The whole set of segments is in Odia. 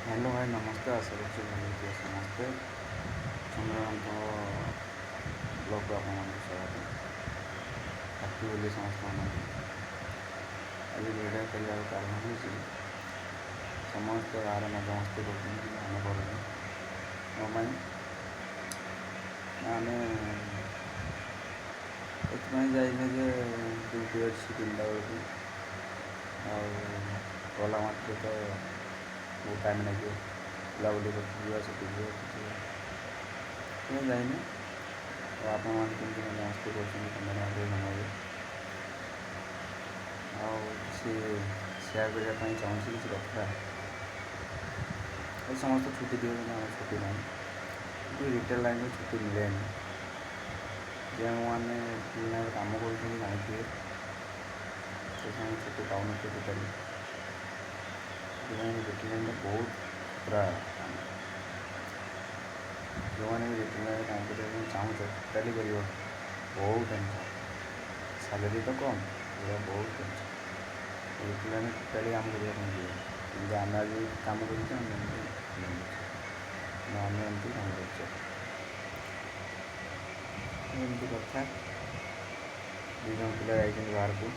हेलो भाई नमस्ते आशा करছি ଭଲ ଥିବେ ସମସ୍ତେ ଚନ୍ଦ୍ରକାନ୍ତ ବ୍ଲଗ୍କୁ ଆପଣମାନଙ୍କୁ ସ୍ୱାଗତ ହାପି ହୋଲି ସମସ୍ତମାନଙ୍କୁ ଆଜି ଭିଡ଼ିଓ କରିବାର କାରଣ ହେଉଛି ସମସ୍ତେ ଗାଁରେ ମଜାମସ୍ତି କରୁଛନ୍ତି କିନ୍ତୁ ଆମେ କରୁଛୁ ମୋ ପାଇଁ ଆମେ ଏଥିପାଇଁ ଯାଇନେ ଯେ ଡ୍ୟୁଟି ଅଛି 3ଟା ବେଳକୁ ଆଉ ଗଲା ମାତ୍ରେ ତ ବହୁତ ଟାଇମ୍ ଲାଗିବ ବୁଲାବୁଲି କରିକି ଯିବା ସେଠି ଯିବା ସେଥିପାଇଁ ଯାଇନି ଆଉ ଆପଣମାନେ କେମିତି ମଜାମସ୍ତି କରୁଛନ୍ତି କମେଣ୍ଟ ମାଧ୍ୟମରେ ଜଣାଇବେ ଆଉ କିଛି ସେୟାର କରିବା ପାଇଁ ଚାହୁଁଛି କିଛି କଥା ଏ ସମସ୍ତେ ଛୁଟି ଦିଅନ୍ତି ଆମର ଛୁଟି ନାହିଁ କିନ୍ତୁ ରିଟେଲ୍ ଲାଇନ୍ରେ ଛୁଟି ମିଳେନି ଯେଉଁମାନେ ରିଟେଲ୍ ଲାଇନ୍ରେ କାମ କରୁଛନ୍ତି ଜାଣିଥିବେ ସେମାନେ ଛୁଟି ପାଉନଥିବେ ଟୋଟାଲି ସେଥିପାଇଁ ରିଟେଲ୍ ଲାଇନ୍ରେ ବହୁତ ପୁରା ଯେଉଁମାନେ ବି ରିଟେଲ୍ ଲାଇନ୍ରେ କାମ କରିବା ପାଇଁ ଚାହୁଁଛ ଟୋଟାଲି କରିବ ବହୁତ ଟେନସନ୍ ସାଲେରୀ ତ କମ୍ ପୁରା ବହୁତ ଟେନସନ୍ ରିଟେଲ୍ ଲାଇନ୍ରେ ଟୋଟାଲି କାମ କରିବା ପାଇଁ ଯିବେ କିନ୍ତୁ ଆମେ ଆଜି କାମ କରୁଛୁ ଆମେ ଏମିତି କାମ କରୁଛେ ଏମିତି କଥା ଦୁଇ ଜଣ ପିଲା ଯାଇଛନ୍ତି ବାହାରକୁ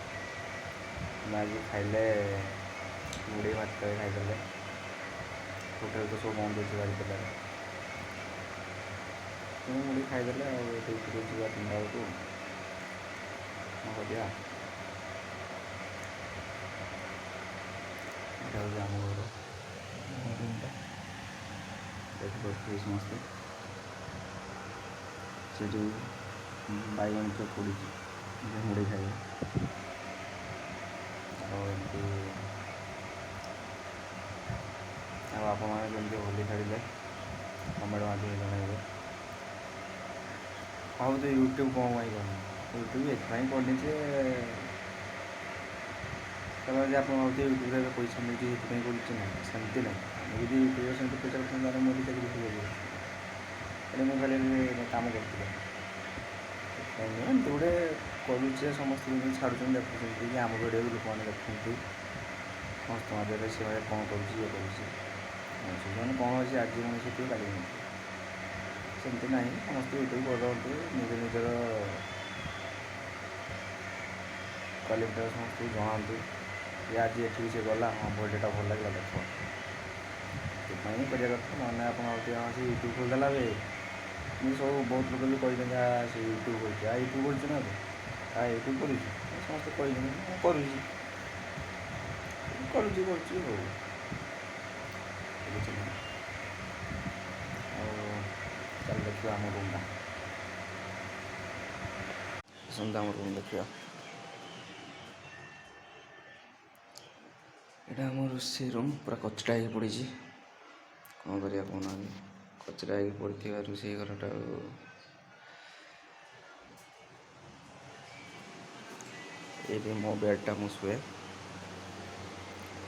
ଆମେ ଆଜି ଖାଇଲେ ମୁଢ଼ି ଭାତ ଖାଇଦେଲେ ହୋଟେଲ ତ ସବୁ ବନ୍ଦ ଅଛି ବାରି ପିଲାରେ ମୁଢ଼ି ଖାଇଦେଲେ ଆଉ ଡ୍ୟୁଟିରେ ଯିବା 3ଟା ବେଳକୁ କ'ଣ କରିବା ଏଇଟା ହେଉଛି ଆମ ଘର ରୁମ୍ଟା ଏଠି ବସିଥିବେ ସମସ୍ତେ ସେଠି ବାଇଗଣ ଚପ୍ ପଡ଼ିଛି ମୁଢ଼ି ଖାଇବେ ଆଉ ଏମିତି ଆଉ ଆପଣମାନେ କେମିତି ହୋଲି ଖେଳିଲେ କମେଣ୍ଟ ମାଧ୍ୟମରେ ଜଣାଇବେ ଆଉ ତ ୟୁଟ୍ୟୁବ୍ କ'ଣ ପାଇଁ କରୁନି ୟୁଟ୍ୟୁବ୍ ଏଥିପାଇଁ କରୁନି ଯେ କାରଣ ଯେ ଆପଣ ଭାବୁଥିବେ ୟୁଟ୍ୟୁବ୍ରେ ଏବେ ପଇସା ମିଳୁଛି ସେଥିପାଇଁ କରୁଛି ନାହିଁ ସେମିତି ନାହିଁ ଆମେ ଯଦି ୟୁଟ୍ୟୁବ୍ରେ ସେମିତି ପଇସା କରୁଛନ୍ତି ତାହେଲେ ମୁଁ ବି ଚାକିରି କରିବି ହେଲେ ମୁଁ ଖାଲି କାମ କରୁଥିଲି ସେଥିପାଇଁ ନୁହେଁ ଏମିତି ଗୋଟେ କରୁଛି ସମସ୍ତେ ଯେମିତି ଛାଡ଼ୁଛନ୍ତି ଦେଖୁଛନ୍ତି କି ଆମ ଭିଡ଼ିଓ ବି ଲୋକମାନେ ଦେଖୁଛନ୍ତି ସମସ୍ତ ମଧ୍ୟରେ ସେ ଭାଇ କ'ଣ କରୁଛି ଇଏ କରୁଛି ସେମାନେ କ'ଣ ଅଛି ଆଜି ମଣିଷ ଥିବ କାଲି ନଥିବ ସେମିତି ନାହିଁ ସମସ୍ତେ ୟୁଟ୍ୟୁବ୍ କରନ୍ତୁ ନିଜ ନିଜର କ୍ୱାଲିଟିର ସମସ୍ତଙ୍କୁ ଜଣାନ୍ତୁ ଯେ ଆଜି ଏଠିକି ସେ ଗଲା ହଁ ଭିଡ଼ିଓଟା ଭଲ ଲାଗିଲା ଦେଖ ସେଥିପାଇଁ କରିବା କଥା ନହେଲେ ଆପଣ ଭାବୁଥିବେ ହଁ ସେ ୟୁଟ୍ୟୁବ୍ ଖୋଲିଦେଲା ବେ ମୁଁ ସବୁ ବହୁତ ଲୋକ ବି କହିଛନ୍ତି ସେ ୟୁଟ୍ୟୁବ୍ କରୁଛି ୟୁଟ୍ୟୁବ୍ କରୁଛୁ ନା ଏବେ ୟୁଟ୍ୟୁବ୍ କରୁଛି ସମସ୍ତେ କହିଛନ୍ତି ମୁଁ କରୁଛି ହଉ କିଛି ନାହିଁ ଆଉ ଚାଲ ଦେଖିବା ଆମ ରୁମ୍ଟା ଆସନ୍ତୁ ଆମ ରୁମ୍ ଦେଖିବା ଏଇଟା ଆମ ରୋଷେଇ ରୁମ୍ ପୁରା କଚରା ହେଇକି ପଡ଼ିଛି କ'ଣ କରିବା କହୁନାହାନ୍ତି କଚରା ହେଇକି ପଡ଼ିଥିବା ରୋଷେଇ ଘରଟା ଏଇଠି ମୋ ବେଡ଼୍ଟା ମୁଁ ଶୁଏ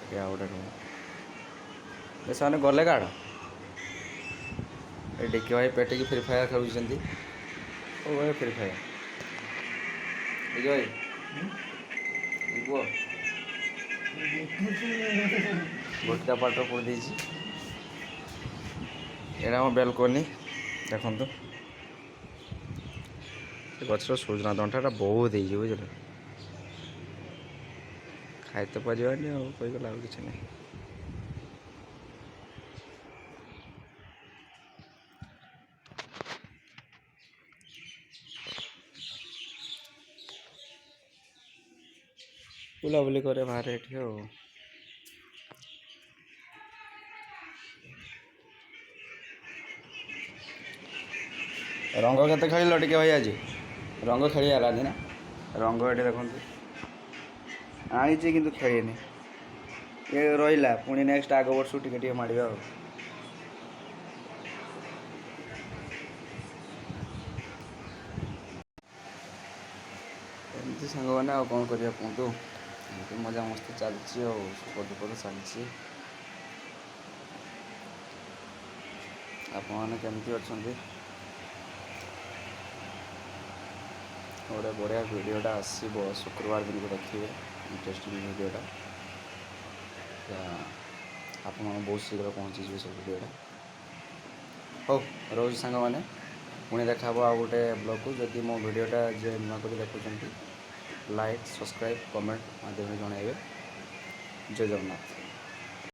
ଏଠି ଆଉ ଗୋଟେ ରୁମ୍ ସେମାନେ ଗଲେ କାଢ଼ ଏ ଡିକି ଭାଇ ପେଟିକି ଫ୍ରି ଫାୟାର୍ ଖେଳୁଛନ୍ତି ଓ ଭାଇ ଫ୍ରି ଫାୟାର୍ ଡିକି ଭାଇ କୁହ ଗୋଟିକା ପାଟର ପଡ଼ି ଦେଇଛି ଏଇଟା ଆମ ବେଲକୋନି ଦେଖନ୍ତୁ ସେ ଗଛର ସଜନା ଦଣ୍ଟାଟା ବହୁତ ହେଇଛି ବୁଝିଲେ ଖାଇ ତ ପାରିବାନି ଆଉ କହିଗଲା ଆଉ କିଛି ନାହିଁ ବୁଲାବୁଲି କରେ ବାହାରେ ଏଠି ଆଉ ରଙ୍ଗ କେତେ ଖେଳିଲ ଟିକେ ଭାଇ ଆଜି ରଙ୍ଗ ଖେଳି ହେଲା ଆଜି ନା ରଙ୍ଗ ଏଠି ଦେଖନ୍ତୁ ଆଣିଛି କିନ୍ତୁ ଖେଳିନି ଏ ରହିଲା ପୁଣି ନେକ୍ସଟ ଆଗ ବର୍ଷକୁ ଟିକେ ଟିକେ ମାଡ଼ିବା ଆଉ ଏମିତି ସାଙ୍ଗମାନେ ଆଉ କ'ଣ କରିବା କୁହନ୍ତୁ ଏମିତି ମଜାମସ୍ତି ଚାଲିଛି ଆଉ ସୁଖ ଦୁଃଖ ଚାଲିଛି ଆପଣମାନେ କେମିତି ଅଛନ୍ତି ଗୋଟେ ବଢ଼ିଆ ଭିଡ଼ିଓଟା ଆସିବ ଶୁକ୍ରବାର ଦିନକୁ ଦେଖିବେ ଇଣ୍ଟରେଷ୍ଟିଂ ଭିଡ଼ିଓଟା ଆପଣ ବହୁତ ଶୀଘ୍ର ପହଞ୍ଚିଯିବେ ସେ ଭିଡ଼ିଓଟା। ହଉ ରହୁଛି ସାଙ୍ଗମାନେ, ପୁଣି ଦେଖା ହେବ ଆଉ ଗୋଟେ ବ୍ଲଗ୍କୁ। ଯଦି ମୋ ଭିଡ଼ିଓଟା ଯେ ନୂଆ କରି ଦେଖୁଛନ୍ତି, ଲାଇକ୍, ସବସ୍କ୍ରାଇବ୍, କମେଣ୍ଟ ମାଧ୍ୟମରେ ଜଣାଇବେ। ଜୟ ଜଗନ୍ନାଥ।